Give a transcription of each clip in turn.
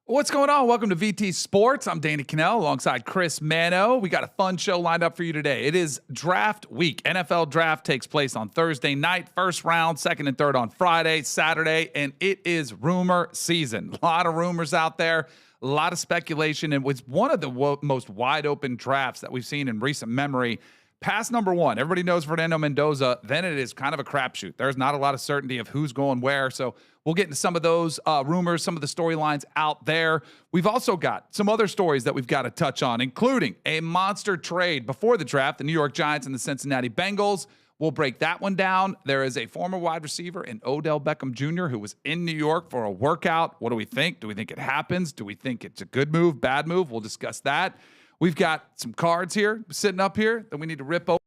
What's going on? Welcome to VT Sports. I'm Danny Cannell alongside Chris Mano. We got a fun show lined up for you today. It is draft week. NFL draft takes place on Thursday night. First round, second and third on Friday, Saturday, and it is rumor season. A lot of rumors out there, a lot of speculation. It was one of the most wide open drafts that we've seen in recent memory. Pass number one, everybody knows Fernando Mendoza. Then it is kind of a crapshoot. There's not a lot of certainty of who's going where. So we'll get into some of those rumors, some of the storylines out there. We've also got some other stories that we've got to touch on, including a monster trade before the draft, the New York Giants and the Cincinnati Bengals. We'll break that one down. There is a former wide receiver in Odell Beckham Jr. who was in New York for a workout. What do we think? Do we think it happens? Do we think it's a good move, bad move? We'll discuss that. We've got some cards here sitting up here that we need to rip open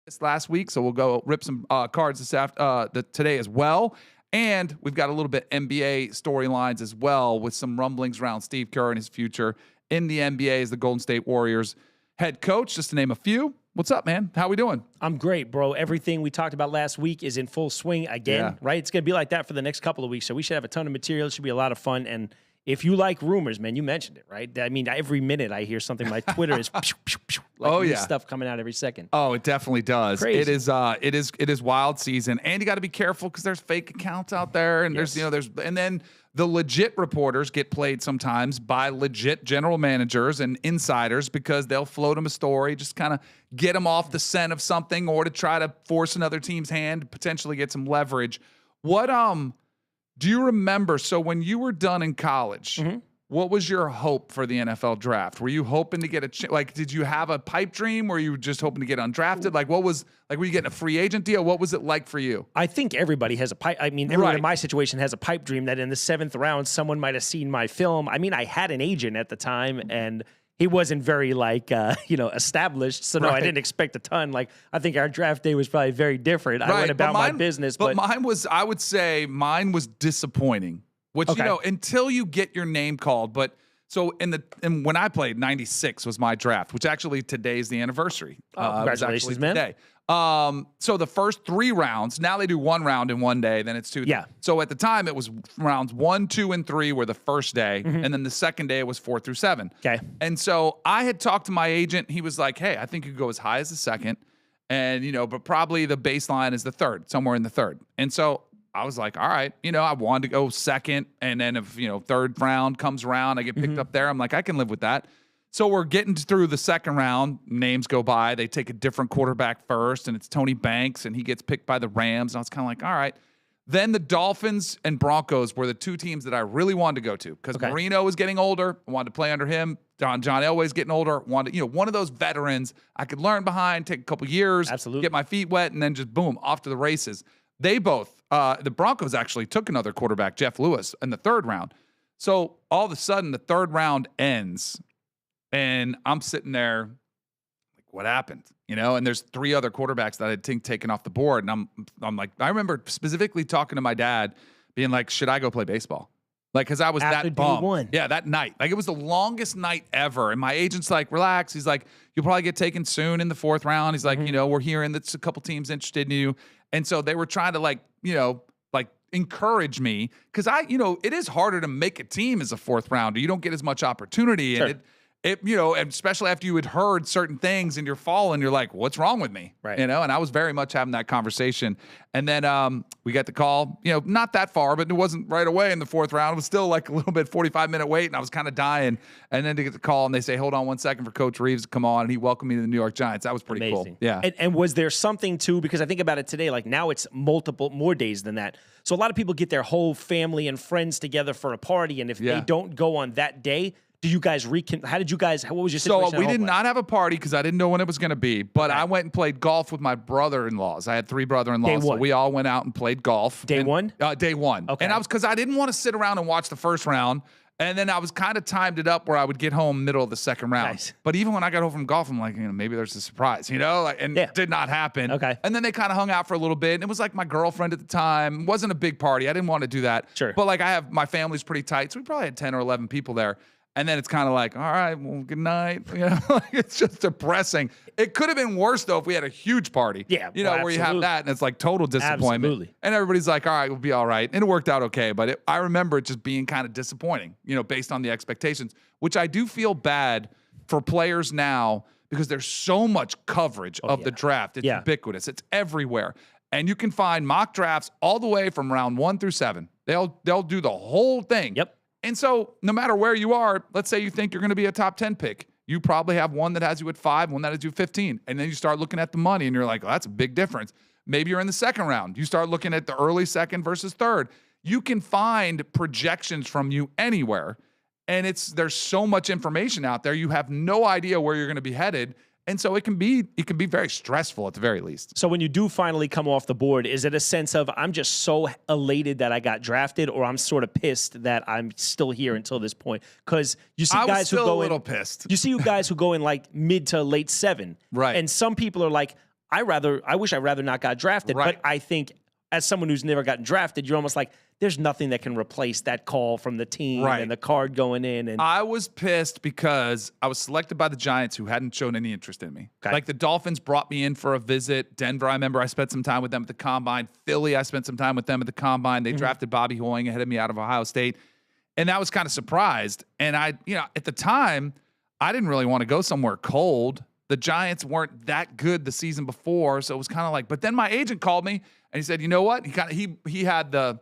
this last week, so we'll go rip some cards today as well. And we've got a little bit NBA storylines as well with some rumblings around Steve Kerr and his future in the NBA as the Golden State Warriors head coach, just to name a few. What's up, man? How we doing? I'm great, bro. Everything we talked about last week is in full swing again, right? It's going to be like that for the next couple of weeks, so we should have a ton of material. It should be a lot of fun, and if you like rumors, man, you mentioned it, right? I mean, every minute I hear something. My Twitter is new stuff coming out every second. Oh, it definitely does. Crazy. It is wild season, and you got to be careful because there's fake accounts out there, and there's and then the legit reporters get played sometimes by legit general managers and insiders because they'll float them a story, just kind of get them off the scent of something, or to try to force another team's hand, potentially get some leverage. What do you remember? So when you were done in college, what was your hope for the NFL draft? Were you hoping to get did you have a pipe dream? Were you just hoping to get undrafted? Were you getting a free agent deal? What was it like for you? I think everybody has a pipe. I mean, everyone in my situation has a pipe dream that in the 7th round, someone might have seen my film. I mean, I had an agent at the time, and he wasn't very established. So no, I didn't expect a ton. I think our draft day was probably very different. I went about my business, but mine was, I would say mine was disappointing, which, until you get your name called. But so when I played, 96 was my draft, which actually today's the anniversary. Congratulations, man. Today. So the first 3 rounds, now they do 1 round in one day, then it's 2. Yeah. So at the time it was rounds 1, 2, and 3 were the first day. And then the second day it was 4 through 7. Okay. And so I had talked to my agent. He was like, hey, I think you could go as high as the second. And, but probably the baseline is the third, somewhere in the third. And so I was like, all right, I wanted to go second. And then if, third round comes around, I get picked up there. I'm like, I can live with that. So we're getting through the second round. Names go by. They take a different quarterback first, and it's Tony Banks, and he gets picked by the Rams. And I was kind of like, all right. Then the Dolphins and Broncos were the 2 teams that I really wanted to go to because Marino was getting older. I wanted to play under him. John Elway's getting older. Wanted, one of those veterans I could learn behind, take a couple years, get my feet wet, and then just boom, off to the races. They both, the Broncos actually took another quarterback, Jeff Lewis, in the 3rd round. So all of a sudden, the 3rd round ends. And I'm sitting there like, what happened? And there's 3 other quarterbacks that I think taken off the board. And I'm like, I remember specifically talking to my dad being like, should I go play baseball? Because I was after that bummed. Day 1. Yeah, that night. It was the longest night ever. And my agent's like, relax. He's like, you'll probably get taken soon in the 4th round. He's like, we're hearing that's a couple teams interested in you. And so they were trying to encourage me because it is harder to make a team as a 4th rounder. You don't get as much opportunity. Sure. And and especially after you had heard certain things and you're falling, you're like, what's wrong with me? Right. And I was very much having that conversation. And then we got the call, not that far, but it wasn't right away in the 4th round. It was still like a little bit 45-minute wait, and I was kind of dying. And then to get the call, and they say, hold on 1 second for Coach Reeves to come on, and he welcomed me to the New York Giants. That was pretty amazing. Cool. Yeah. And was there something, too, because I think about it today, now it's more days than that. So a lot of people get their whole family and friends together for a party, and if they don't go on that day, do you guys what was your situation? So we did not have a party because I didn't know when it was going to be, but I went and played golf with my brother-in-laws. I had 3 brother-in-laws, so we all went out and played golf. Day 1? Day 1. Okay. And because I didn't want to sit around and watch the 1st round, and then I was kind of timed it up where I would get home middle of the 2nd round. Nice. But even when I got home from golf, I'm like, maybe there's a surprise, and it did not happen. Okay. And then they kind of hung out for a little bit, and it was like my girlfriend at the time. It wasn't a big party. I didn't want to do that. Sure. But my family's pretty tight, so we probably had 10 or 11 people there. And then it's kind of like, all right, well, good night. It's just depressing. It could have been worse, though, if we had a huge party. Yeah. Where you have that and it's like total disappointment. Absolutely. And everybody's like, all right, we'll be all right. And it worked out okay. But I remember it just being kind of disappointing, based on the expectations, which I do feel bad for players now because there's so much coverage of the draft. It's ubiquitous. It's everywhere. And you can find mock drafts all the way from round 1 through 7. They'll do the whole thing. Yep. And so no matter where you are, let's say you think you're going to be a top 10 pick. You probably have one that has you at 5, one that has you 15. And then you start looking at the money and you're like, well, that's a big difference. Maybe you're in the second round. You start looking at the early second versus third. You can find projections from you anywhere. And there's so much information out there. You have no idea where you're going to be headed. And so it can be very stressful at the very least. So when you do finally come off the board, is it a sense of I'm just so elated that I got drafted, or I'm sort of pissed that I'm still here until this point? Because you see guys who go a little pissed. You see guys who go in like mid to late 7, right? And some people are like, I wish I rather not got drafted. Right. But I think as someone who's never gotten drafted, you're almost like, there's nothing that can replace that call from the team and the card going in. And I was pissed because I was selected by the Giants, who hadn't shown any interest in me. Okay. Like the Dolphins brought me in for a visit. Denver, I remember I spent some time with them at the Combine. Philly, I spent some time with them at the Combine. They drafted Bobby Hoying ahead of me out of Ohio State. And I was kind of surprised. And at the time, I didn't really want to go somewhere cold. The Giants weren't that good the season before. So it was kind of like, but then my agent called me and he said, you know what? He had the,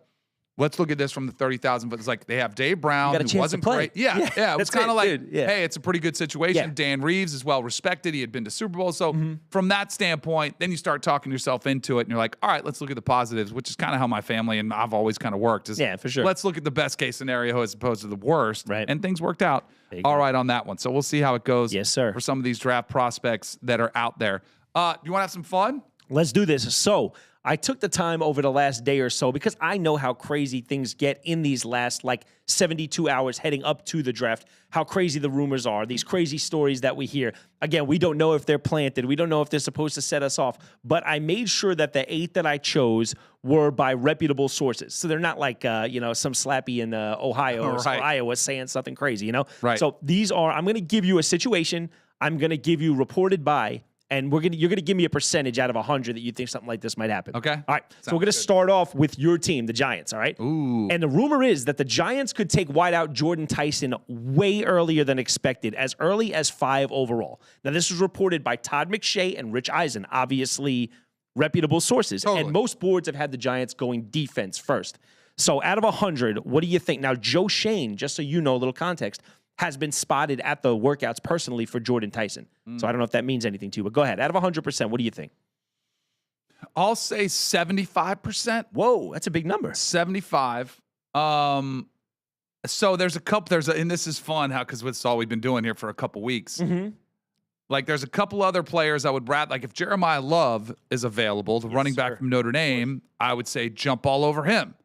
let's look at this from the 30,000 foot. It's like they have Dave Brown, who wasn't great. Yeah. It was kind of like, hey, it's a pretty good situation. Dan Reeves is well respected. He had been to Super Bowl. So from that standpoint, then you start talking yourself into it, and you're like, all right, let's look at the positives, which is kind of how my family and I've always kind of worked. For sure. Let's look at the best case scenario as opposed to the worst. Right. And things worked out all right on that one. So we'll see how it goes. Yes, sir. For some of these draft prospects that are out there. You want to have some fun? Let's do this. So I took the time over the last day or so because I know how crazy things get in these last 72 hours heading up to the draft, how crazy the rumors are, these crazy stories that we hear. Again, we don't know if they're planted. We don't know if they're supposed to set us off. But I made sure that the 8 that I chose were by reputable sources. So they're not like, some slappy in Ohio or Iowa saying something crazy, Right. So these are, I'm going to give you a situation. I'm going to give you reported by. And you're gonna give me a percentage out of 100 that you think something like this might happen. Okay. All right. So we're gonna start off with your team, the Giants. All right. Ooh. And the rumor is that the Giants could take wideout Jordan Tyson way earlier than expected, as early as 5 overall. Now, this was reported by Todd McShay and Rich Eisen, obviously reputable sources. Totally. And most boards have had the Giants going defense first. So out of 100, what do you think? Now, Joe Shane, just so you know a little context, has been spotted at the workouts personally for Jordan Tyson. So I don't know if that means anything to you, but go ahead. Out of 100%, what do you think? I'll say 75%. Whoa, that's a big number. 75. So there's a couple, and this is fun because it's all we've been doing here for a couple weeks. Like there's a couple other players I would rather, like if Jeremiah Love is available, the running back from Notre Dame, I would say jump all over him.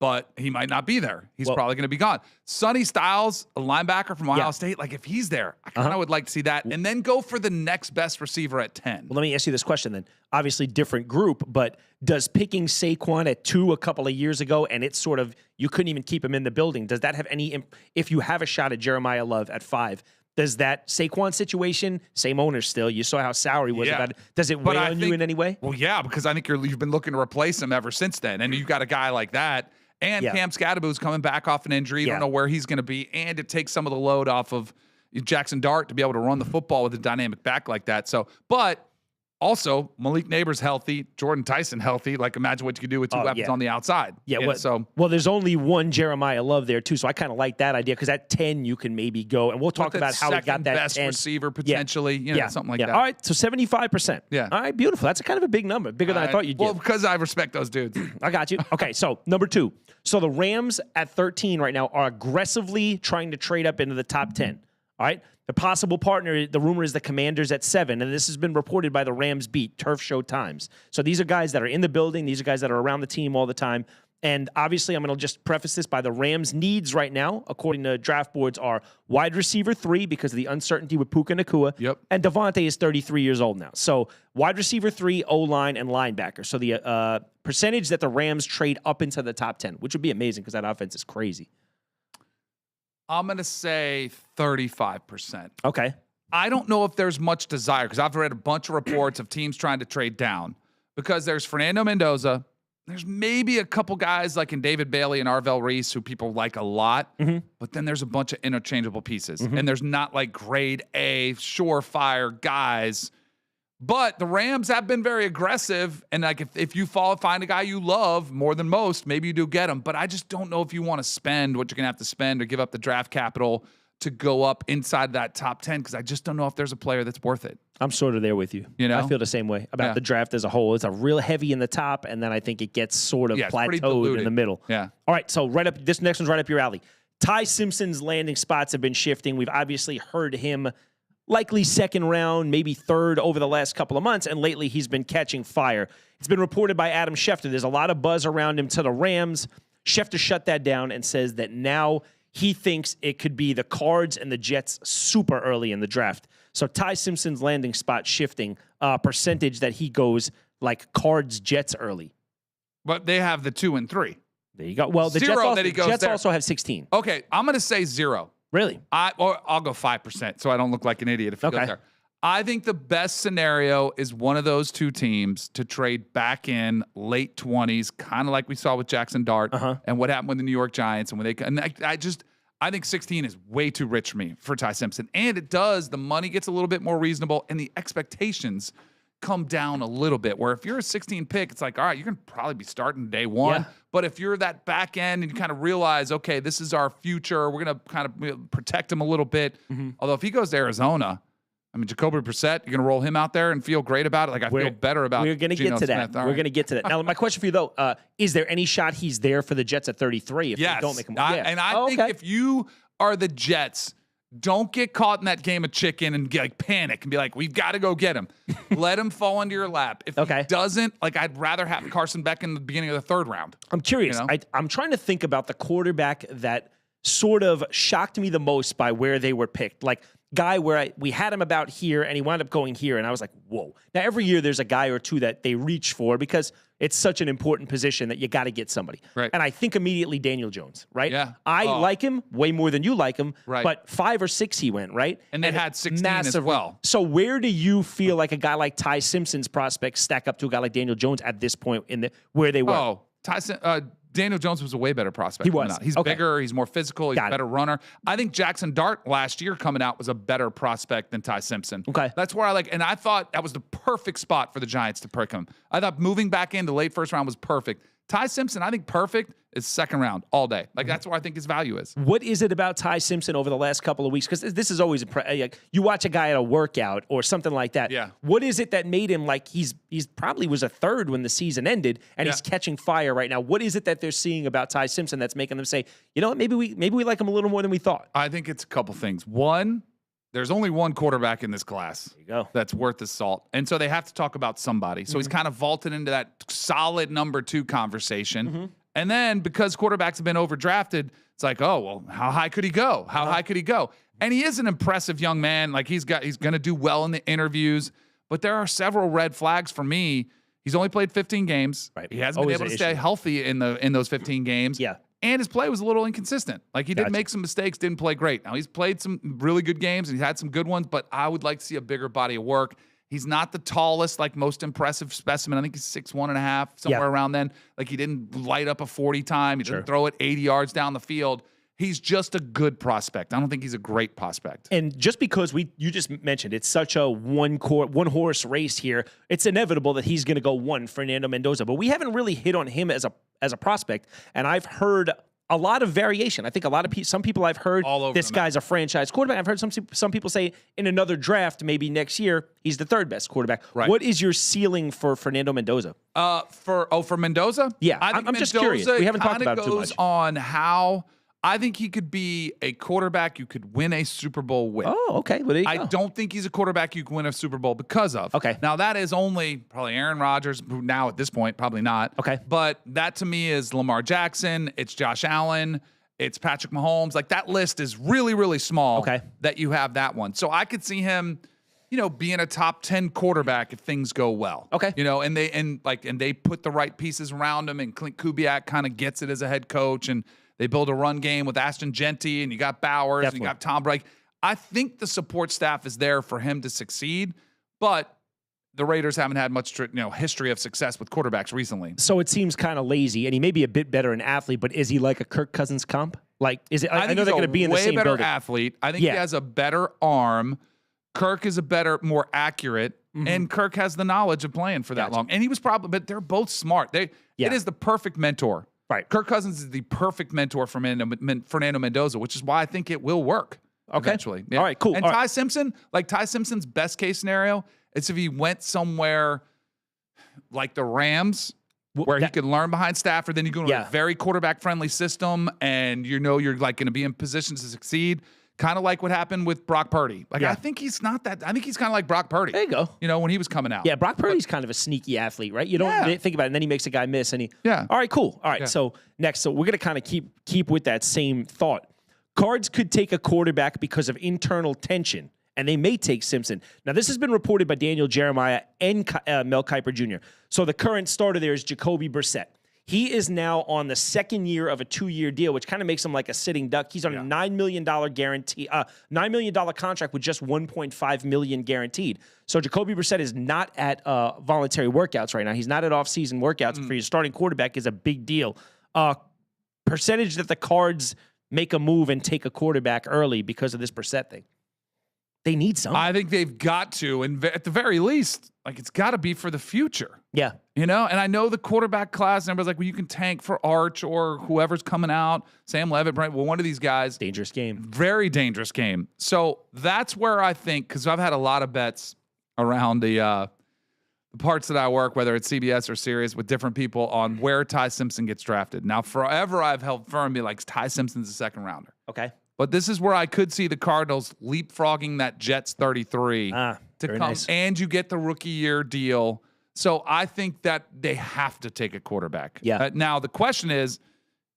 But he might not be there. He's probably going to be gone. Sonny Styles, a linebacker from Ohio State, like if he's there, I kind of would like to see that. And then go for the next best receiver at 10. Well, let me ask you this question then. Obviously, different group, but does picking Saquon at 2 a couple of years ago, and it's sort of, you couldn't even keep him in the building, does that have any, if you have a shot at Jeremiah Love at 5, does that Saquon situation, same owner still, you saw how sour he was about it, does it weigh on you in any way? Well, yeah, because I think you've been looking to replace him ever since then. And you've got a guy like that. And Cam Scadaboo's coming back off an injury. You don't know where he's going to be. And it takes some of the load off of Jackson Dart to be able to run the football with a dynamic back like that. So, but also, Malik Neighbors healthy, Jordan Tyson healthy. Like, imagine what you could do with 2 weapons on the outside. Well, there's only one Jeremiah Love there, too, so I kind of like that idea because at 10, you can maybe go, and we'll talk about how he got that best 10. receiver, potentially, something like that. All right, so 75%. Yeah. All right, beautiful. That's a kind of a big number, bigger than I thought you'd get. Well, because I respect those dudes. I got you. Okay, so number 2. So the Rams at 13 right now are aggressively trying to trade up into the top 10. All right. The possible partner, the rumor is the Commanders at 7, and this has been reported by the Rams Beat, Turf Show Times. So these are guys that are in the building. These are guys that are around the team all the time. And obviously, I'm going to just preface this by the Rams' needs right now, according to draft boards, are wide receiver 3 because of the uncertainty with Puka Nacua. Yep. And Devontae is 33 years old now. So wide receiver 3, O-line, and linebacker. So the percentage that the Rams trade up into the top 10, which would be amazing because that offense is crazy. I'm going to say 35%. Okay. I don't know if there's much desire because I've read a bunch of reports of teams trying to trade down because there's Fernando Mendoza. There's maybe a couple guys like in David Bailey and Arvell Reese who people like a lot, but then there's a bunch of interchangeable pieces. And there's not like grade A, surefire guys. But the Rams have been very aggressive. And like if you find a guy you love more than most, maybe you do get him. But I just don't know if you want to spend what you're going to have to spend or give up the draft capital to go up inside that top 10 because I just don't know if there's a player that's worth it. I'm sort of there with you. You know? I feel the same way about the draft as a whole. It's a real heavy in the top, and then I think it gets sort of plateaued in the middle. Yeah. All right, so this next one's right up your alley. Ty Simpson's landing spots have been shifting. We've obviously heard him likely second round, maybe third over the last couple of months, and lately he's been catching fire. It's been reported by Adam Schefter. There's a lot of buzz around him to the Rams. Schefter shut that down and says that now he thinks it could be the Cards and the Jets super early in the draft. So Ty Simpson's landing spot shifting, percentage that he goes like Cards, Jets early. But they have the 2 and 3. There you go. Well, the Jets also have 16. Okay, I'm going to say 0. Really? I'll go 5% so I don't look like an idiot if he goes there. I think the best scenario is one of those two teams to trade back in late 20s, kind of like we saw with Jackson Dart and what happened with the New York Giants. And when I think 16 is way too rich for Ty Simpson. And the money gets a little bit more reasonable and the expectations come down a little bit. Where if you're a 16 pick, it's like, all right, you're going to probably be starting day one. Yeah. But if you're that back end and you kind of realize, okay, this is our future, we're going to kind of protect him a little bit. Although if he goes to Arizona, I mean, Jacoby Brissett, you're going to roll him out there and feel great about it? Like, I feel better about it. We're going to get to that. We're going to get to that. Now, my question for you, though, is there any shot he's there for the Jets at 33 if they don't make him? And I think if you are the Jets, don't get caught in that game of chicken and get panic and be like, we've got to go get him. Let him fall into your lap. If he doesn't, I'd rather have Carson Beck in the beginning of the third round. I'm curious. You know? I'm trying to think about the quarterback that sort of shocked me the most by where they were picked. Like, guy where we had him about here and he wound up going here, and I was like, whoa. Now, every year there's a guy or two that they reach for because it's such an important position that you got to get somebody. Right. And I think immediately Daniel Jones, right? Yeah. I like him way more than you like him, right. But 5 or 6 he went, right? And they had 16 as well. So where do you feel like a guy like Ty Simpson's prospects stack up to a guy like Daniel Jones at this point in where they were? Daniel Jones was a way better prospect. He was. He's bigger. He's more physical. He's a better runner. I think Jackson Dart last year coming out was a better prospect than Ty Simpson. Okay. That's where and I thought that was the perfect spot for the Giants to pick him. I thought moving back into late first round was perfect. Ty Simpson, I think perfect is second round all day. That's where I think his value is. What is it about Ty Simpson over the last couple of weeks? Because this is always you watch a guy at a workout or something like that. Yeah. What is it that made him like he's probably was a third when the season ended and he's catching fire right now? What is it that they're seeing about Ty Simpson that's making them say, you know what, maybe we like him a little more than we thought? I think it's a couple things. One, there's only one quarterback in this class that's worth the salt. And so they have to talk about somebody. So he's kind of vaulted into that solid number 2 conversation. And then because quarterbacks have been overdrafted, it's like, oh, well, how high could he go? How high could he go? And he is an impressive young man. Like he's going to do well in the interviews. But there are several red flags for me. He's only played 15 games. Right. He hasn't been able to stay healthy in those 15 games. Yeah. And his play was a little inconsistent. Like he did make some mistakes, didn't play great. Now he's played some really good games and he's had some good ones, but I would like to see a bigger body of work. He's not the tallest, most impressive specimen. I think he's 6'1.5", somewhere around then. Like he didn't light up a 40 time. He didn't throw it 80 yards down the field. He's just a good prospect. I don't think he's a great prospect. And just because you just mentioned it's such a one horse race here, it's inevitable that he's going to go one, Fernando Mendoza. But we haven't really hit on him as a prospect. And I've heard a lot of variation. I think some people I've heard this guy's a franchise quarterback. I've heard some people say in another draft, maybe next year, he's the third best quarterback. Right. What is your ceiling for Fernando Mendoza? For Mendoza? Yeah, I'm just curious. We haven't talked about it too much. Goes on how I think he could be a quarterback you could win a Super Bowl with. Oh, okay. Well, there you go. I don't think he's a quarterback you can win a Super Bowl because of. Okay. Now, that is only probably Aaron Rodgers, who now at this point, probably not. Okay. But that to me is Lamar Jackson. It's Josh Allen. It's Patrick Mahomes. That list is really, really small that you have that one. So I could see him, being a top 10 quarterback if things go well. Okay. And they put the right pieces around him, and Clint Kubiak kind of gets it as a head coach, and They build a run game with Ashton Genty, and you got Bowers, and you got Tom Brady. I think the support staff is there for him to succeed, but the Raiders haven't had much, history of success with quarterbacks recently. So it seems kind of lazy, and he may be a bit better an athlete, but is he like a Kirk Cousins comp? Like, is it? I know they're going to be in the same building. Way better athlete. I think he has a better arm. Kirk is a better, more accurate, and Kirk has the knowledge of playing for that long. And he was but they're both smart. It is the perfect mentor. Right. Kirk Cousins is the perfect mentor for Fernando Mendoza, which is why I think it will work eventually. Yeah. All right, cool. And Ty Simpson, Ty Simpson's best case scenario, it's if he went somewhere like the Rams, where he could learn behind Stafford, then you go into a very quarterback-friendly system, and you're like going to be in positions to succeed. Kind of like what happened with Brock Purdy. I think he's not that. I think he's kind of like Brock Purdy. There you go. When he was coming out. Yeah, Brock Purdy's kind of a sneaky athlete, right? You don't think about it, and then he makes a guy miss, and he. Yeah. All right, cool. All right, so next, we're going to kind of keep with that same thought. Cards could take a quarterback because of internal tension, and they may take Simpson. Now, this has been reported by Daniel Jeremiah and Mel Kiper Jr. So the current starter there is Jacoby Brissett. He is now on the second year of a 2-year deal, which kind of makes him like a sitting duck. He's on a $9 million guarantee, $9 million contract with just $1.5 million guaranteed. So Jacoby Brissett is not at voluntary workouts right now. He's not at off-season workouts. For your starting quarterback is a big deal. Percentage that the Cards make a move and take a quarterback early because of this Brissett thing. They need something. I think they've got to, and at the very least, it's got to be for the future. Yeah. And I know the quarterback class, and everybody's like, well, you can tank for Arch or whoever's coming out, Sam Levitt, right? Well, one of these guys. Dangerous game. Very dangerous game. So that's where I think, because I've had a lot of bets around the parts that I work, whether it's CBS or Sirius, with different people on where Ty Simpson gets drafted. Now, forever I've held firm and be like, Ty Simpson's a second rounder. Okay. But this is where I could see the Cardinals leapfrogging that Jets 33 to come, nice. And you get the rookie year deal. So I think that they have to take a quarterback. Yeah. Now the question is,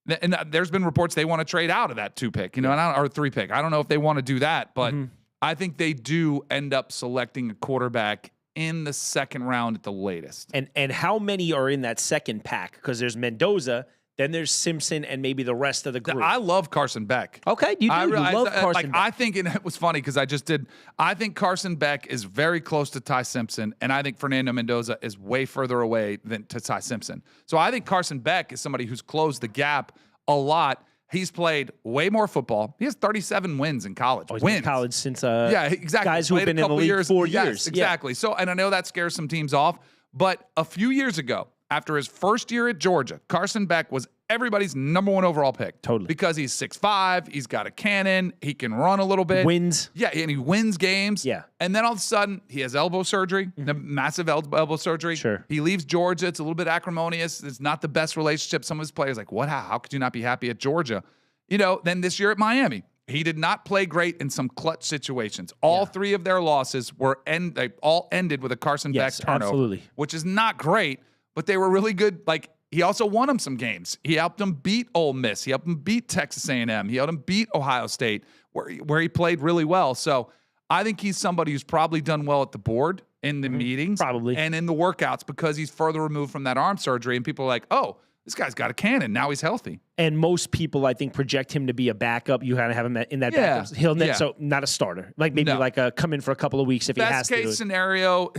and there's been reports they want to trade out of that 2 pick, or 3 pick. I don't know if they want to do that, but I think they do end up selecting a quarterback in the second round at the latest. And how many are in that second pack? Because there's Mendoza. Then there's Simpson and maybe the rest of the group. I love Carson Beck. Okay, you love Carson Beck. I think, and it was funny because I think Carson Beck is very close to Ty Simpson, and I think Fernando Mendoza is way further away than to Ty Simpson. So I think Carson Beck is somebody who's closed the gap a lot. He's played way more football. He has 37 wins in college. He's been in college since exactly. Guys who have been in the league 4 years. Exactly. So, and I know that scares some teams off, but a few years ago, after his first year at Georgia, Carson Beck was everybody's number 1 overall pick. Totally. Because he's 6'5", he's got a cannon, he can run a little bit. Wins. Yeah, and he wins games. Yeah. And then all of a sudden, he has elbow surgery, massive elbow surgery. Sure. He leaves Georgia. It's a little bit acrimonious. It's not the best relationship. Some of his players like, what? How could you not be happy at Georgia? Then this year at Miami, he did not play great in some clutch situations. All 3 of their losses they all ended with a Carson Beck turnover, which is not great. But they were really good. He also won him some games. He helped them beat Ole Miss. He helped them beat Texas A&M. He helped them beat Ohio State, where he played really well. So I think he's somebody who's probably done well at the board in the meetings, and in the workouts, because he's further removed from that arm surgery. And people are like, oh, this guy's got a cannon. Now he's healthy. And most people, I think, project him to be a backup. You gotta have him in that backup. So not a starter. Maybe come in for a couple of weeks if he has to. Best case scenario,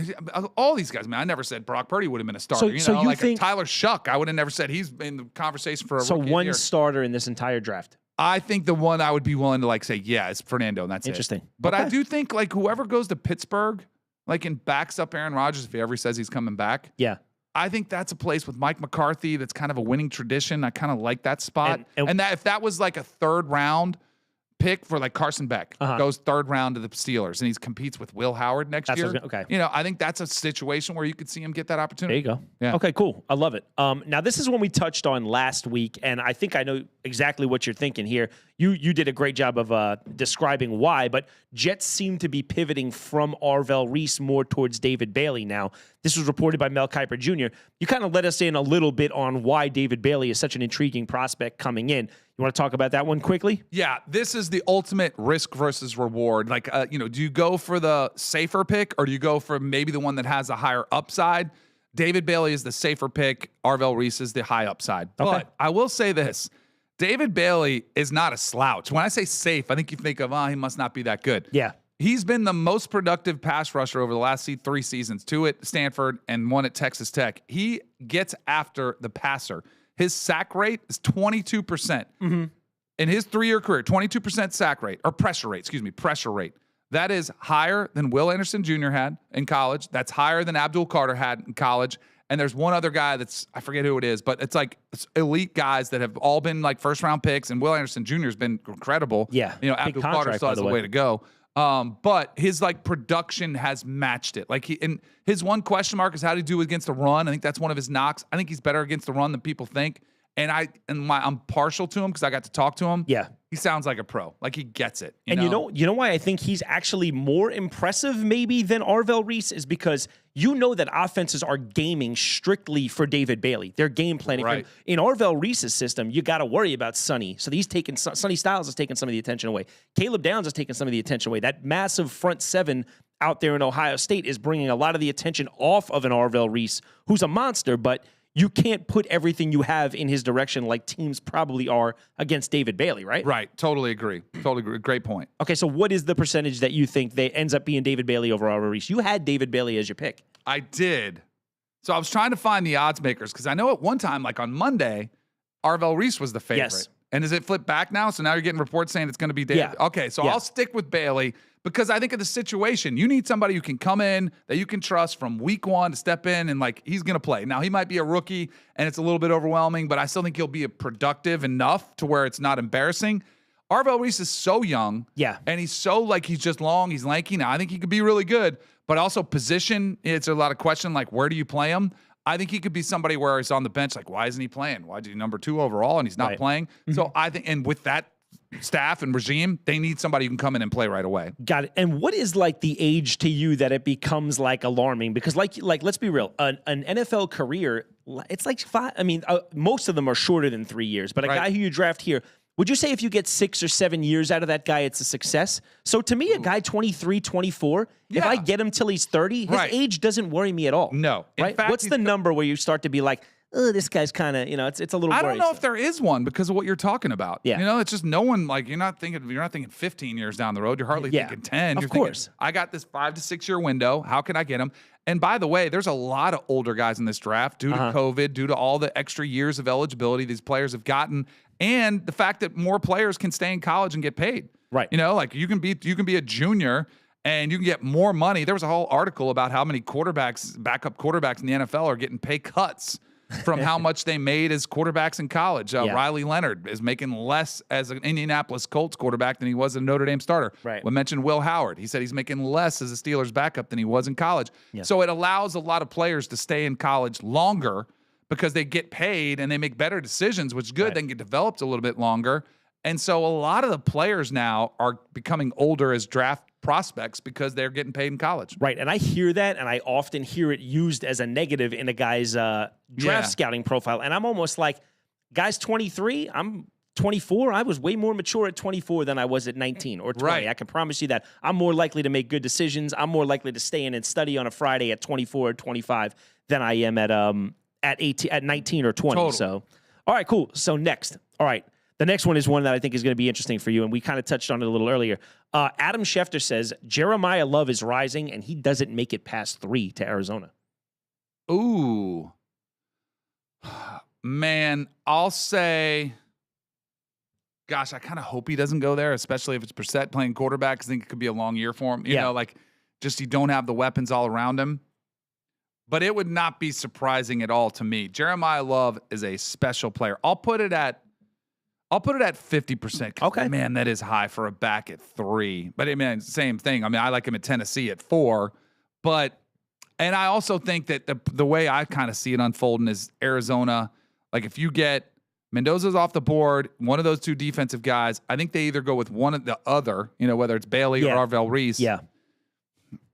all these guys, man, I never said Brock Purdy would have been a starter. So you think Tyler Shuck, I would have never said he's in the conversation for a rookie So one year. Starter in this entire draft. I think the one I would be willing to say, is Fernando, and that's interesting. It. But I do think whoever goes to Pittsburgh, and backs up Aaron Rodgers if he ever says he's coming back. Yeah. I think that's a place with Mike McCarthy that's kind of a winning tradition. I kind of like that spot. And that if that was a 3rd round pick for Carson Beck, goes 3rd round to the Steelers, and he competes with Will Howard next year. Okay. I think that's a situation where you could see him get that opportunity. There you go. Yeah. Okay, cool. I love it. Now, this is one we touched on last week, and I think I know exactly what you're thinking here. You did a great job of describing why, but Jets seem to be pivoting from Arvell Reese more towards David Bailey now. This was reported by Mel Kiper Jr. You kind of let us in a little bit on why David Bailey is such an intriguing prospect coming in. You want to talk about that one quickly? Yeah, this is the ultimate risk versus reward. Do you go for the safer pick, or do you go for maybe the one that has a higher upside? David Bailey is the safer pick. Arvell Reese is the high upside. Okay. But I will say this. David Bailey is not a slouch. When I say safe, I think you think of, he must not be that good. Yeah. He's been the most productive pass rusher over the last 3 seasons, 2 at Stanford and 1 at Texas Tech. He gets after the passer. His sack rate is 22%. Mm-hmm. In his 3-year career, 22% sack rate, or pressure rate. That is higher than Will Anderson Jr. had in college. That's higher than Abdul Carter had in college. And there's one other guy I forget who it is, but it's elite guys that have all been like first-round picks, and Will Anderson Jr. has been incredible. Yeah. Abdul Carter still has a way to go. But his production has matched it. And his one question mark is how to do against the run. I think that's one of his knocks. I think he's better against the run than people think. And I'm partial to him because I got to talk to him. Yeah. He sounds like a pro. He gets it. You know why I think he's actually more impressive maybe than Arvell Reese is because that offenses are gaming strictly for David Bailey. They're game planning. Right. In Arvell Reese's system, you got to worry about Sonny. So Sonny Styles is taking some of the attention away. Caleb Downs is taking some of the attention away. That massive front seven out there in Ohio State is bringing a lot of the attention off of an Arvell Reese, who's a monster, but you can't put everything you have in his direction like teams probably are against David Bailey, right? Right. Totally agree. Great point. Okay, so what is the percentage that you think they ends up being David Bailey over Arvell Reese? You had David Bailey as your pick. I did. So I was trying to find the odds makers because I know at one time, on Monday, Arvell Reese was the favorite. Yes. And is it flipped back now? So now you're getting reports saying it's going to be David. Yeah. Okay, so I'll stick with Bailey because I think of the situation. You need somebody who can come in that you can trust from week 1 to step in and he's going to play. Now he might be a rookie and it's a little bit overwhelming, but I still think he'll be productive enough to where it's not embarrassing. Arvell Reese is so young. Yeah. And he's so he's just long, he's lanky. Now I think he could be really good, but also position, it's a lot of question where do you play him? I think he could be somebody where he's on the bench, why isn't he playing? Why is he number 2 overall and he's not playing? Mm-hmm. So I think, and with that staff and regime, they need somebody who can come in and play right away. Got it. And what is the age to you that it becomes alarming? Because let's be real, an NFL career, it's 5. I mean, most of them are shorter than 3 years. But a guy who you draft here, would you say if you get 6 or 7 years out of that guy, it's a success? So to me, a guy 23, 24, if I get him till he's 30, his age doesn't worry me at all. No. Right? Fact, what's the number where you start to be oh, this guy's kind of, it's a little I worrisome. don't know if there is one because of what you're talking about. Yeah. It's just no one, you're not thinking 15 years down the road. You're hardly thinking 10. Of course. Thinking, I got this 5 to 6 year window. How can I get him? And by the way, there's a lot of older guys in this draft due to COVID, due to all the extra years of eligibility these players have gotten, and the fact that more players can stay in college and get paid. Right. You can be a junior and you can get more money. There was a whole article about how many backup quarterbacks in the NFL are getting pay cuts from how much they made as quarterbacks in college. Riley Leonard is making less as an Indianapolis Colts quarterback than he was a Notre Dame starter. Right. We mentioned Will Howard. He said he's making less as a Steelers backup than he was in college. Yeah. So it allows a lot of players to stay in college longer because they get paid and they make better decisions, which is good. They can get developed a little bit longer. And so a lot of the players now are becoming older as draft prospects because they're getting paid in college. Right. And I hear that, and I often hear it used as a negative in a guy's draft scouting profile. And I'm almost guy's 23, I'm 24. I was way more mature at 24 than I was at 19 or 20. Right. I can promise you that. I'm more likely to make good decisions. I'm more likely to stay in and study on a Friday at 24 or 25 than I am at 19 or 20. Totally. So, all right, cool. So next. All right. The next one is one that I think is going to be interesting for you, and we kind of touched on it a little earlier. Adam Schefter says, Jeremiah Love is rising, and he doesn't make it past 3 to Arizona. Ooh. Man, I'll say, gosh, I kind of hope he doesn't go there, especially if it's Brissett playing quarterback, because I think it could be a long year for him. You know, just you don't have the weapons all around him. But it would not be surprising at all to me. Jeremiah Love is a special player. I'll put it at 50%. Okay. Man, that is high for a back at 3. But I mean, same thing. I mean, I like him at Tennessee at 4. And I also think that the way I kind of see it unfolding is Arizona. If you get Mendoza's off the board, one of those 2 defensive guys, I think they either go with one or the other, whether it's Bailey or Arvell Reese. Yeah.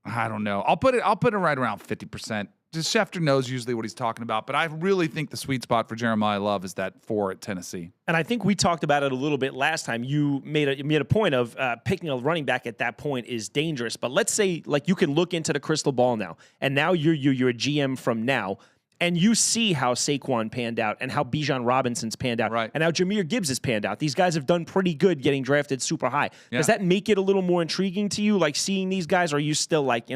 I don't know. I'll put it right around 50%. Just Schefter knows usually what he's talking about, but I really think the sweet spot for Jeremiah Love is that 4 at Tennessee. And I think we talked about it a little bit last time. You made a point of picking a running back at that point is dangerous. But let's say you can look into the crystal ball now, and now you're a GM from now, And you see how Saquon panned out and how Bijan Robinson's panned out and how Jahmyr Gibbs has panned out. These guys have done pretty good getting drafted super high. Does that make it a little more intriguing to you, like seeing these guys, or are you still like,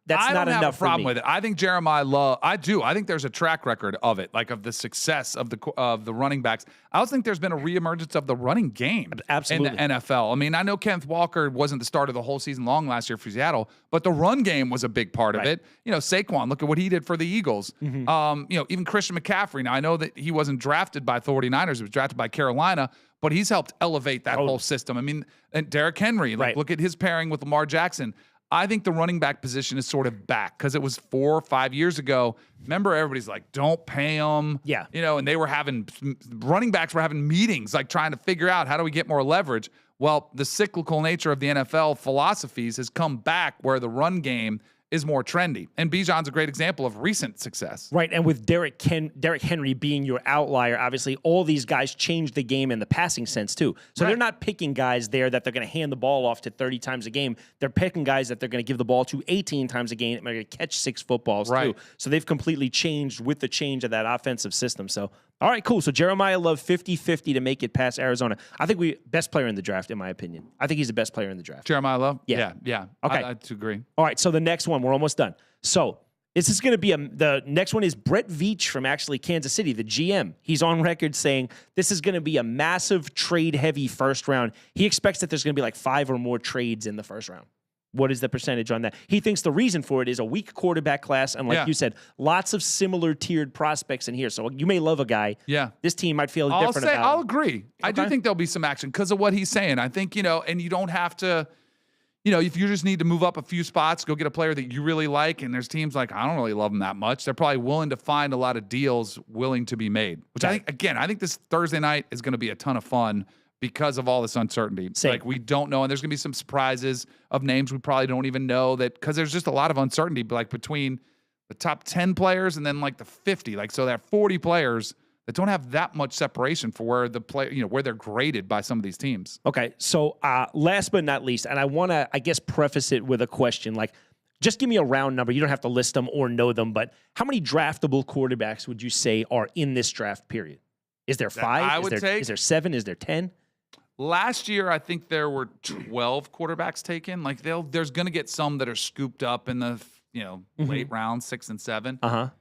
that's I not don't enough have a problem for me. with it. I think Jeremiah Love. I do. I think there's a track record of it, like of the success of the running backs. I also think there's been a reemergence of the running game Absolutely. in the NFL. I mean, I know Kenneth Walker wasn't the start of the whole season long last year for Seattle, but the run game was a big part of it. Saquon, look at what he did for the Eagles. Even Christian McCaffrey. Now, I know that he wasn't drafted by 49ers. He was drafted by Carolina, but he's helped elevate that whole system. I mean, and Derrick Henry, look at his pairing with Lamar Jackson. I think the running back position is sort of back because it was 4 or 5 years ago. Remember, everybody's like, don't pay them. Yeah. And running backs were having meetings, like trying to figure out how do we get more leverage. Well, the cyclical nature of the NFL philosophies has come back where the run game is more trendy. And Bijan's a great example of recent success. Right, and with Derrick Henry being your outlier, obviously all these guys changed the game in the passing sense too. So they're not picking guys there that they're going to hand the ball off to 30 times a game. They're picking guys that they're going to give the ball to 18 times a game and they're going to catch 6 footballs too. So they've completely changed with the change of that offensive system. So, all right, cool. So Jeremiah Love 50-50 to make it past Arizona. I think best player in the draft, in my opinion. I think he's the best player in the draft. Jeremiah Love? Yeah. Okay. I agree. All right, so the next one, we're almost done. So this is going to be the next one is Brett Veach from actually Kansas City, the GM. He's on record saying this is going to be a massive trade-heavy first round. He expects that there's going to be like 5 or more trades in the first round. What is the percentage on that? He thinks the reason for it is a weak quarterback class, and like you said, lots of similar tiered prospects in here. So you may love a guy. Yeah. This team might feel different about him. I'll agree. Okay. I do think there'll be some action because of what he's saying. I think, and you don't have to, if you just need to move up a few spots, go get a player that you really like, and there's teams like, I don't really love them that much. They're probably willing to find a lot of deals willing to be made, which I think this Thursday night is going to be a ton of fun because of all this uncertainty. Like, we don't know, and there's going to be some surprises of names we probably don't even know that, because there's just a lot of uncertainty, like between the top 10 players and then like the 50. Like, so there are 40 players that don't have that much separation for where the play, where they're graded by some of these teams. Okay, so last but not least, and I want to, preface it with a question, like, just give me a round number. You don't have to list them or know them, but how many draftable quarterbacks would you say are in this draft period? Is there 5? Is there 7? Is there 10? Last year, I think there were 12 quarterbacks taken. Like, there's going to get some that are scooped up in the late rounds, 6 and 7. I'll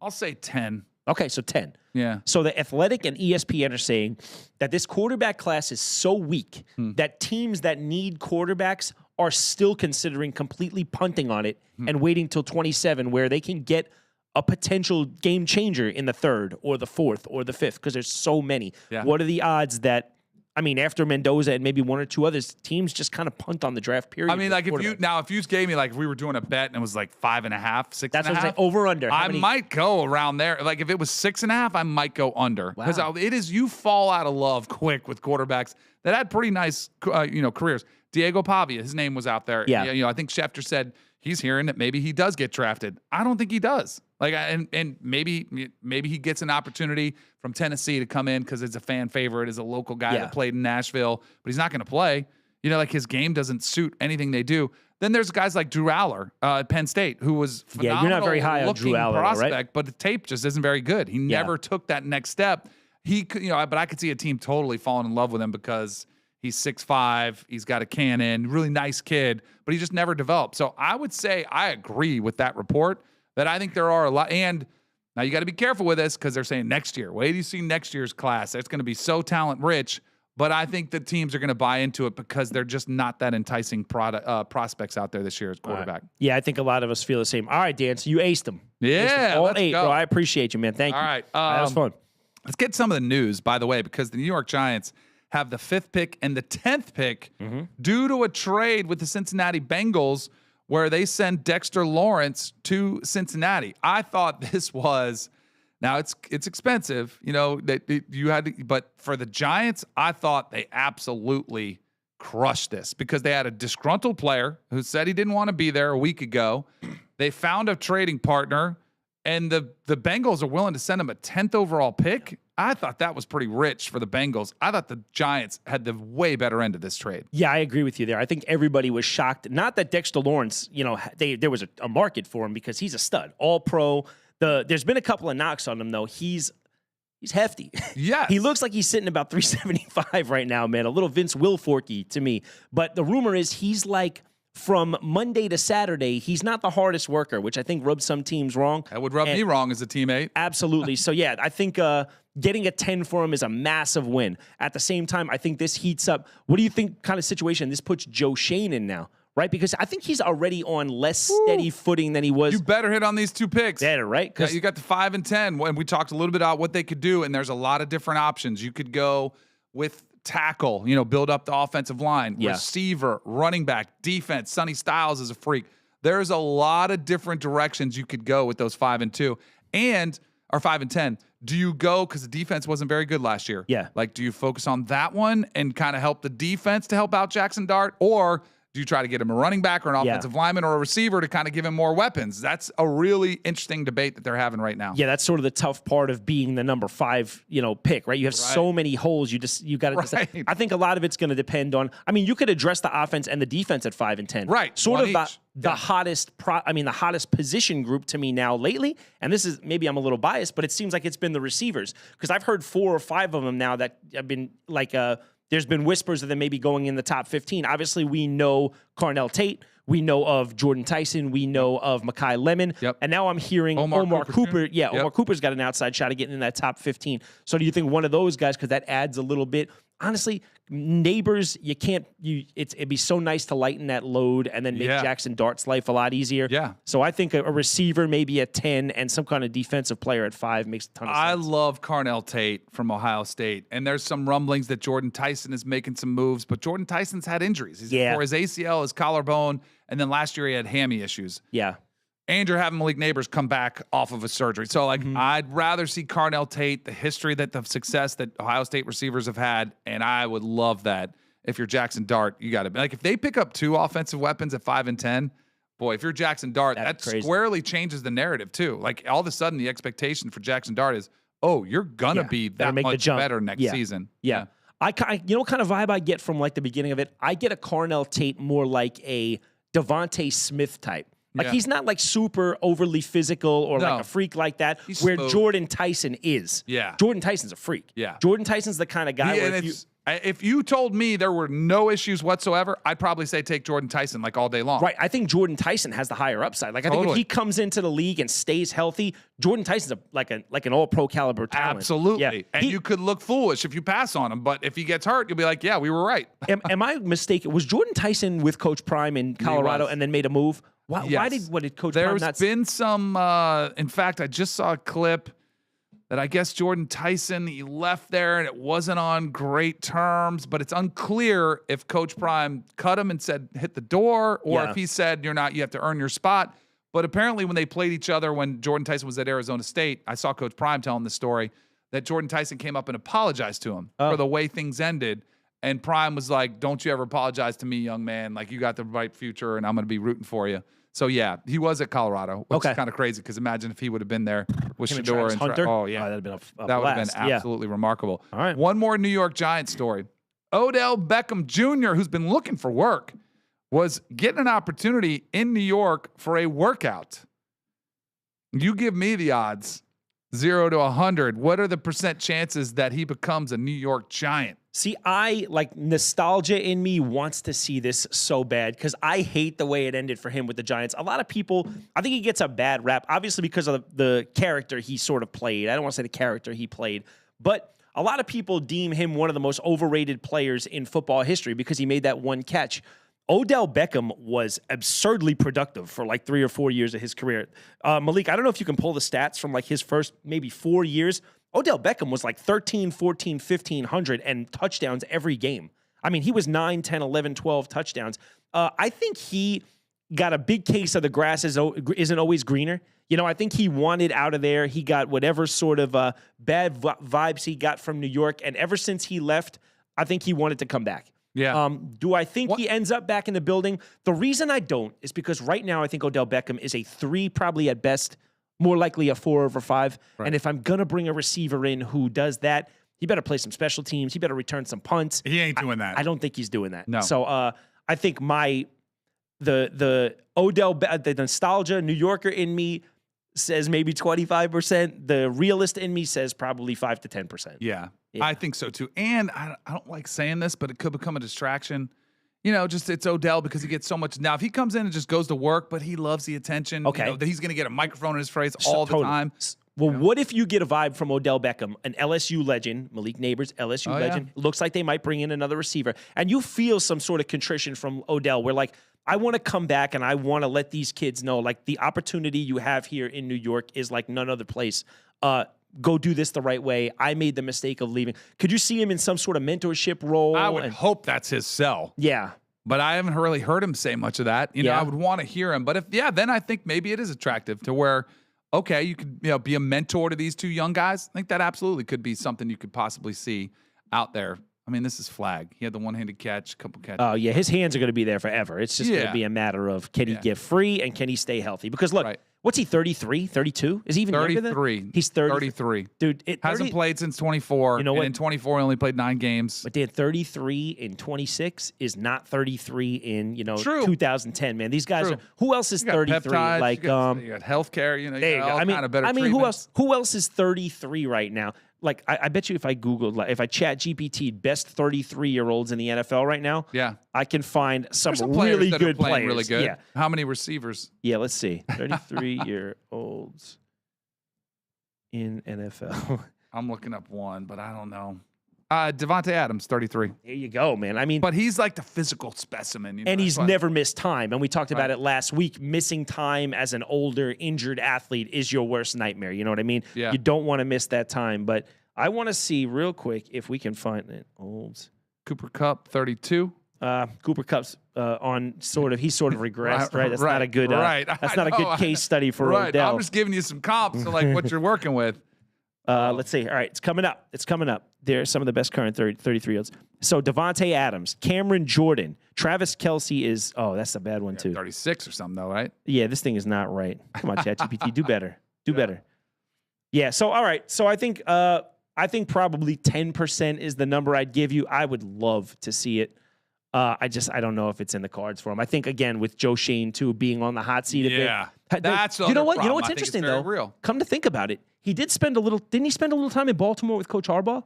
say 10. Okay, so 10. Yeah. So the Athletic and ESPN are saying that this quarterback class is so weak that teams that need quarterbacks are still considering completely punting on it and waiting till 27, where they can get a potential game changer in the 3rd or the 4th or the 5th, because there's so many. Yeah. What are the odds that, after Mendoza and maybe 1 or 2 others, teams just kind of punt on the draft period? Like, if you gave me, like, if we were doing a bet and it was like 5.5, 6.5. That's what I'm saying. Over under. I might go around there. Like, if it was 6.5, I might go under. Because you fall out of love quick with quarterbacks that had pretty nice, careers. Diego Pavia, his name was out there. Yeah. I think Schefter said he's hearing that maybe he does get drafted. I don't think he does. Like, and maybe he gets an opportunity from Tennessee to come in because it's a fan favorite, is a local guy that played in Nashville, but he's not going to play. Like, his game doesn't suit anything they do. Then there's guys like Drew Aller at Penn State, who was phenomenal. You're not very high on Drew Aller, prospect, right? But the tape just isn't very good. He never took that next step. He could, but I could see a team totally falling in love with him because he's 6'5", he's got a cannon, really nice kid, but he just never developed. So I would say I agree with that report that I think there are a lot. And now you got to be careful with this because they're saying next year. Wait till you see next year's class. It's going to be so talent rich. But I think the teams are going to buy into it because they're just not that enticing prospects out there this year as quarterback. Right. Yeah, I think a lot of us feel the same. All right, Dan, so you aced them. Yeah, all 8, bro. I appreciate you, man. Thank you. All right. That was fun. Let's get some of the news, by the way, because the New York Giants have the 5th pick and the 10th pick due to a trade with the Cincinnati Bengals where they send Dexter Lawrence to Cincinnati. I thought this was, now it's expensive, but for the Giants, I thought they absolutely crushed this because they had a disgruntled player who said he didn't want to be there a week ago. They found a trading partner, and the Bengals are willing to send him a 10th overall pick. I thought that was pretty rich for the Bengals. I thought the Giants had the way better end of this trade. Yeah, I agree with you there. I think everybody was shocked. Not that Dexter Lawrence, there was a market for him because he's a stud, all pro. There's been a couple of knocks on him though. He's hefty. Yes. He looks like he's sitting about 375 right now, man. A little Vince Wilforky to me. But the rumor is he's like, from Monday to Saturday, he's not the hardest worker, which I think rubs some teams wrong. That would rub me wrong as a teammate. Absolutely. So, yeah, I think getting a 10 for him is a massive win. At the same time, I think this heats up. What do you think kind of situation this puts Joe Shane in now? Right? Because I think he's already on less steady footing than he was. You better hit on these two picks. Better, right? Yeah, you got the 5 and 10. And we talked a little bit about what they could do, and there's a lot of different options. You could go with tackle, build up the offensive line, receiver, running back, defense. Sonny Styles is a freak. There's a lot of different directions you could go with those 5 and 2 or 5 and 10. Do you go, because the defense wasn't very good last year? Yeah. Like, do you focus on that one and kind of help the defense to help out Jackson Dart, or do you try to get him a running back or an offensive lineman or a receiver to kind of give him more weapons? That's a really interesting debate that they're having right now. Yeah, that's sort of the tough part of being the number 5, pick, right? You have so many holes. You got to decide. I think a lot of it's going to depend on. I mean, you could address the offense and the defense at 5 and 10. Right. Sort of the hottest. The hottest position group to me now lately. And this is, maybe I'm a little biased, but it seems like it's been the receivers, because I've heard 4 or 5 of them now that have been like there's been whispers of them maybe going in the top 15. Obviously, we know Carnell Tate. We know of Jordan Tyson. We know of Mekhi Lemon. Yep. And now I'm hearing Omar Cooper. Yeah, Omar Cooper's got an outside shot of getting in that top 15. So do you think one of those guys, because that adds a little bit? Honestly, Neighbors, it'd be so nice to lighten that load and then make Jackson Dart's life a lot easier. Yeah. So I think a receiver maybe at 10 and some kind of defensive player at 5 makes a ton of sense. I love Carnell Tate from Ohio State, and there's some rumblings that Jordan Tyson is making some moves, but Jordan Tyson's had injuries. For his ACL, his collarbone, and then last year he had hammy issues. Yeah. And you're having Malik Neighbors come back off of a surgery. So, I'd rather see Carnell Tate, the success that Ohio State receivers have had, and I would love that. If you're Jackson Dart, you got to be like, if they pick up 2 offensive weapons at 5 and 10, boy, if you're Jackson Dart, that squarely changes the narrative too. Like, all of a sudden, the expectation for Jackson Dart is, oh, you're gonna be that much better next season. Yeah. I kind of vibe I get from like the beginning of it. I get a Carnell Tate more like a Devontae Smith type. Like, he's not like super overly physical or like a freak like that, where Jordan Tyson is. Yeah. Jordan Tyson's a freak. Yeah. Jordan Tyson's the kind of guy where if you told me there were no issues whatsoever, I'd probably say take Jordan Tyson like all day long. Right. I think Jordan Tyson has the higher upside. Like, I think if he comes into the league and stays healthy, Jordan Tyson's like an all-pro caliber talent. Absolutely. Yeah. And you could look foolish if you pass on him, but if he gets hurt, you'll be like, yeah, we were right. Am I mistaken? Was Jordan Tyson with Coach Prime in Colorado and then made a move? Why did Coach Prime not? There's been some, in fact, I just saw a clip that I guess Jordan Tyson, he left there and it wasn't on great terms, but it's unclear if Coach Prime cut him and said, hit the door, or if he said, you have to earn your spot. But apparently when they played each other, when Jordan Tyson was at Arizona State, I saw Coach Prime telling the story that Jordan Tyson came up and apologized to him for the way things ended. And Prime was like, don't you ever apologize to me, young man. Like, you got the right future, and I'm going to be rooting for you. So, yeah, he was at Colorado, which is kind of crazy, because imagine if he would have been there with Shador and Hunter. Oh, yeah. That would have been that would have been absolutely remarkable. All right. One more New York Giants story. Odell Beckham Jr., who's been looking for work, was getting an opportunity in New York for a workout. You give me the odds, 0 to 100. What are the % chances that he becomes a New York Giant? See, nostalgia in me wants to see this so bad, because I hate the way it ended for him with the Giants. A lot of people, I think he gets a bad rap, obviously because of the character he sort of played. I don't want to say the character he played, but a lot of people deem him one of the most overrated players in football history because he made that one catch. Odell Beckham was absurdly productive for like 3 or 4 years of his career. Malik, I don't know if you can pull the stats from like his first maybe 4 years. Odell Beckham was like 13, 14, 1,500 and touchdowns every game. I mean, he was 9, 10, 11, 12 touchdowns. I think he got a big case of the grass isn't always greener. I think he wanted out of there. He got whatever sort of bad vibes he got from New York. And ever since he left, I think he wanted to come back. Yeah. Do I think he ends up back in the building? The reason I don't is because right now I think Odell Beckham is a 3, probably at best, more likely a 4 over 5. Right. And if I'm going to bring a receiver in who does that, he better play some special teams. He better return some punts. He ain't doing that. I don't think he's doing that. No. So I think the nostalgia New Yorker in me says maybe 25%. The realist in me says probably 5 to 10%. Yeah, I think so too. And I don't like saying this, but it could become a distraction. You know, just it's Odell because he gets so much. Now, if he comes in and just goes to work, but he loves the attention, okay, that he's going to get a microphone in his face all the time. Well, what if you get a vibe from Odell Beckham, an LSU legend, Malik Neighbors, LSU legend? Yeah. Looks like they might bring in another receiver. And you feel some sort of contrition from Odell where, like, I want to come back and I want to let these kids know, like, the opportunity you have here in New York is like none other place. Go do this the right way. I made the mistake of leaving. Could you see him in some sort of mentorship role? I would hope that's his sell. Yeah. But I haven't really heard him say much of that. You know, I would want to hear him. But then I think maybe it is attractive to where, okay, you could be a mentor to these two young guys. I think that absolutely could be something you could possibly see out there. I mean, this is Flag. He had the one-handed catch, a couple catches. Oh, yeah, his hands are going to be there forever. It's just going to be a matter of can he get free and can he stay healthy? Because, look, what's he, 33, 32? Is he even 33. Younger than? He's 33. Dude, hasn't played since 24. You know what? And in 24, he only played 9 games. But Dan, 33 in 26 is not 33 in, 2010, man. These guys are, who else is 33? Peptides, like, you got healthcare, there you go. I mean, who else is 33 right now? Like, I bet you if I Googled, like, if I chat GPT best 33-year-olds in the NFL right now, I can find some really good players. Really good. Yeah. How many receivers? Yeah, let's see. 33-year-olds in NFL. I'm looking up one, but I don't know. Devontae Adams, 33. There you go, man. I mean, but he's like the physical specimen. And he's never missed time. And we talked about it last week. Missing time as an older, injured athlete is your worst nightmare. You know what I mean? Yeah. You don't want to miss that time. But I want to see real quick if we can find it. Olds. Cooper Kupp, 32. Cooper Kupp's he's sort of regressed, right? That's not a good that's not a good case study for Odell. I'm just giving you some comps to like what you're working with. Let's see. All right, it's coming up. There's some of the best current 33-year-olds. So Devontae Adams, Cameron Jordan, Travis Kelce is, that's a bad one too. 36 or something though, right? Yeah, this thing is not right. Come on, ChatGPT, do better. Do better. Yeah, so all right. So I think probably 10% is the number I'd give you. I would love to see it. I don't know if it's in the cards for him. I think, again, with Joe Shane, too, being on the hot seat a bit. That's you know what? You know what's interesting, though? Real. Come to think about it, didn't he spend a little time in Baltimore with Coach Harbaugh?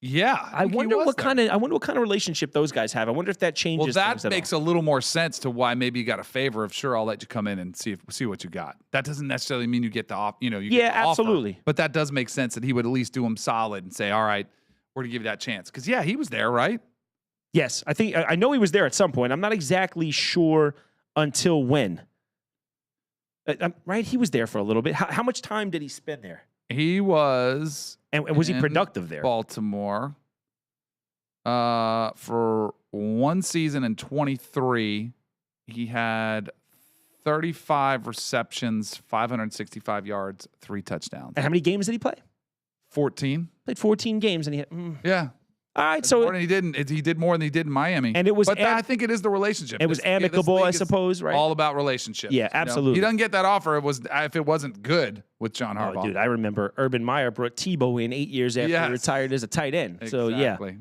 Yeah. I wonder what kind of relationship those guys have. I wonder if that changes. Well, that makes a little more sense to why maybe you got a favor of, sure, I'll let you come in and see what you got. That doesn't necessarily mean you get the off, absolutely. Offer, but that does make sense that he would at least do him solid and say, all right, we're going to give you that chance. Because, he was there, right? Yes, I know he was there at some point. I'm not exactly sure until when. Right? He was there for a little bit. How much time did he spend there? He was... And was he productive there? Baltimore. For one season in 23, he had 35 receptions, 565 yards, 3 touchdowns. And how many games did he play? 14. Played 14 games, and he had... Yeah. All right, so he did more than he did in Miami, and it was. But I think it is the relationship. It was amicable, I suppose, right? All about relationships. Yeah, absolutely. He doesn't get that offer. If it wasn't good with John Harbaugh. Oh, dude, I remember Urban Meyer brought Tebow in 8 years after he retired as a tight end. So exactly.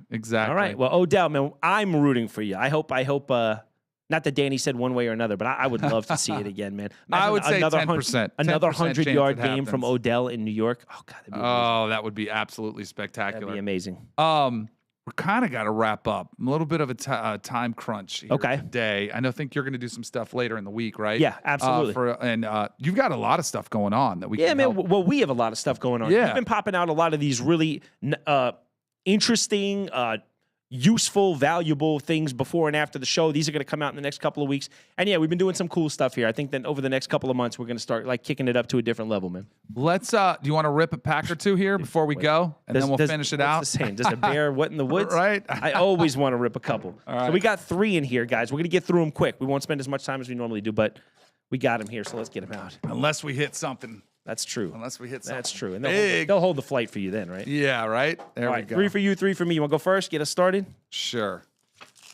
All right, well, Odell, man, I'm rooting for you. I hope. Not that Danny said one way or another, but I would love to see it again, man. I would say another 10%. Another 100-yard game from Odell in New York. Oh God, that'd be amazing. That would be absolutely spectacular. That'd be amazing. We're kind of got to wrap up. A little bit of a time crunch here today. I think you're going to do some stuff later in the week, right? Yeah, absolutely. And you've got a lot of stuff going on that we can man. help. Well, we have a lot of stuff going on. Yeah. We've been popping out a lot of these really interesting, useful, valuable things before and after the show. These are going to come out in the next couple of weeks. And we've been doing some cool stuff here. I think that over the next couple of months, we're going to start kicking it up to a different level, man. Let's, do you want to rip a pack or two here before we go? And then we'll finish it out. What's the saying? Does a bear what in the woods? Right. I always want to rip a couple. All right. So we got 3 in here, guys. We're going to get through them quick. We won't spend as much time as we normally do, but we got them here. So let's get them out. Unless we hit something. That's true. Unless we hit something. That's true. And they'll hold the flight for you then, right? Yeah, right? There we go. 3 for you, 3 for me. You want to go first? Get us started? Sure.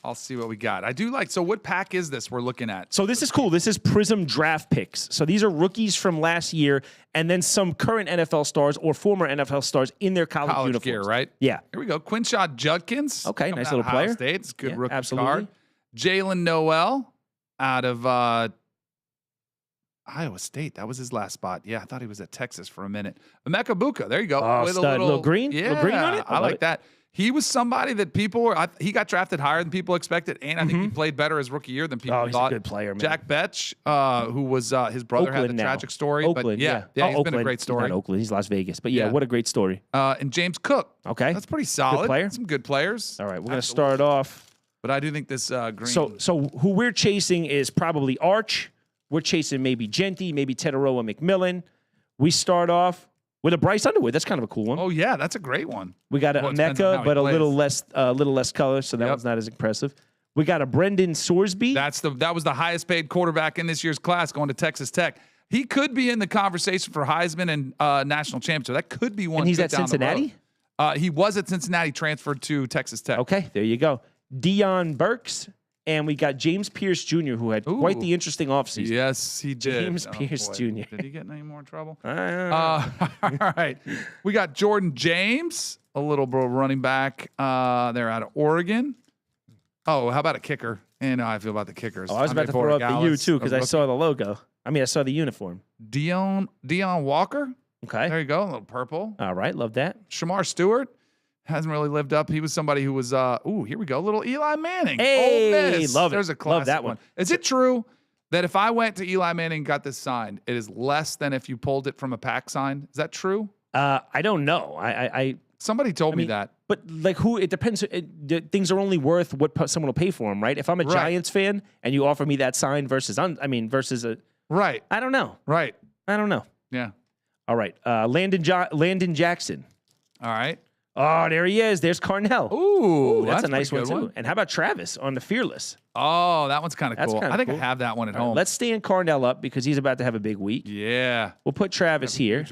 I'll see what we got. I do like, so what pack is this we're looking at? So this is cool. This is Prism draft picks. So these are rookies from last year and then some current NFL stars or former NFL stars in their college uniforms. Gear, right? Yeah. Here we go. Quinshad Judkins. Okay, nice little Ohio player. State. It's a good rookie absolutely. card. Jalen Noel out of Iowa State. That was his last spot. Yeah, I thought he was at Texas for a minute. Emeka Buka. There you go. Oh, with stud. Little green? Yeah, Little green on it? I like it. that. He was somebody that people were. He got drafted higher than people expected, and I think he played better his rookie year than people he's thought. a good player, man. Jack Betch, who was his brother, had the tragic story. Oakland, but yeah, he's Oakland. been a great story. He's not Oakland, he's Las Vegas. But yeah, what a great story. And James Cook. Okay. That's pretty solid. Good player. Some good players. All right, we're going to start off. But I do think this green. So who we're chasing is probably Arch. We're chasing maybe Genty, maybe Teteroa McMillan. We start off with a Bryce Underwood. That's kind of a cool one. Oh yeah, that's a great one. We got a Emeka, but a little less color, so that one's not as impressive. We got a Brendan Sorsby. That was the highest paid quarterback in this year's class, going to Texas Tech. He could be in the conversation for Heisman and national championship. That could be one. And he's at Cincinnati? He was at Cincinnati, transferred to Texas Tech. Okay, there you go. Dion Burks. And we got James Pierce Jr., who had quite the interesting offseason. Yes, he did. James Pierce Jr. Did he get in any more trouble? All right. We got Jordan James, a little running back. They're out of Oregon. Oh, how about a kicker? And how I feel about the kickers. Oh, I was about to throw up the U, too, because I saw the logo. I saw the uniform. Dion Walker. Okay. There you go. A little purple. All right. Love that. Shamar Stewart. Hasn't really lived up. He was somebody who was, here we go. Little Eli Manning. Hey, Ole Miss. love it. There's a classic love that one. Is it true that if I went to Eli Manning and got this signed, it is less than if you pulled it from a pack sign? Is that true? I don't know. Somebody told me that. But like it depends. Things are only worth what someone will pay for them, right? If I'm a Giants fan and you offer me that sign versus a. Right. I don't know. Right. I don't know. Yeah. All right. Landon Jackson. All right. Oh, there he is. There's Carnell. Ooh, that's a nice one, too. And how about Travis on the Fearless? Oh, that one's kind of cool. I think I have that one at home. Let's stand Carnell up because he's about to have a big week. Yeah. We'll put Travis here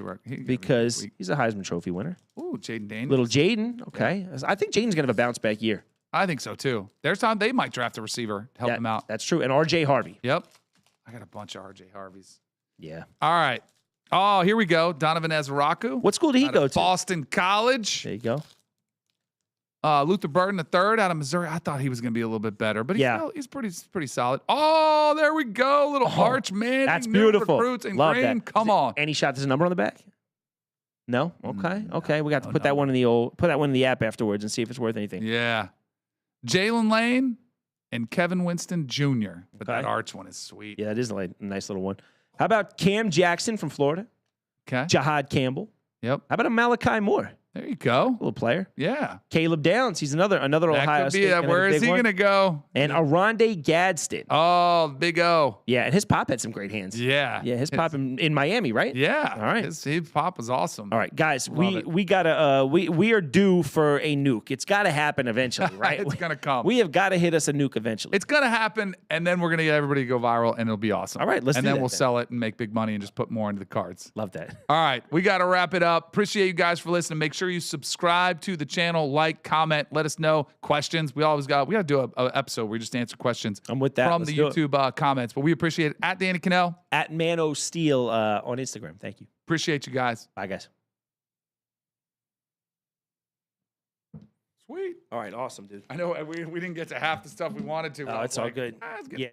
because he's a Heisman Trophy winner. Ooh, Jaden Daniels. Little Jaden. Okay. Yeah. I think Jaden's going to have a bounce back year. I think so, too. There's time they might draft a receiver to help him out. That's true. And R.J. Harvey. Yep. I got a bunch of R.J. Harveys. Yeah. All right. Oh, here we go. Donovan Ezraku. What school did he go to? Boston College. There you go. Luther Burden III out of Missouri. I thought he was going to be a little bit better, but he's pretty solid. Oh, there we go. Little Arch Manning. That's beautiful. Recruits in Love green. that. Come on. And he shot his number on the back? No? Okay. Okay. We got to put that one in the app afterwards and see if it's worth anything. Yeah. Jalen Lane and Kevin Winston Jr. But that Arch one is sweet. Yeah, it is a nice little one. How about Cam Jackson from Florida? Okay. Jahad Campbell. Yep. How about a Malachi Moore? There you go. Little player. Yeah. Caleb Downs. He's another Ohio State. Where is he going to go? And Aronde Gadsden. Oh, Big O. Yeah, and his pop had some great hands. Yeah. Yeah, his pop in Miami, right? Yeah. All right. His pop was awesome. All right, guys, we gotta we are due for a nuke. It's got to happen eventually, right? It's gonna come. We have got to hit us a nuke eventually. It's gonna happen, and then we're gonna get everybody to go viral, and it'll be awesome. All right, let's do that. And then we'll sell it and make big money and just put more into the cards. Love that. All right, we got to wrap it up. Appreciate you guys for listening. Make sure you subscribe to the channel, like, comment, let us know questions. We got to do an episode where we just answer questions. I'm with that. From the YouTube comments. But we appreciate it. At Danny Cannell. At Mano Steel on Instagram. Thank you. Appreciate you guys. Bye, guys. Sweet. All right, awesome, dude. I know we didn't get to half the stuff we wanted to. Oh, it's all good. It's good. Yeah.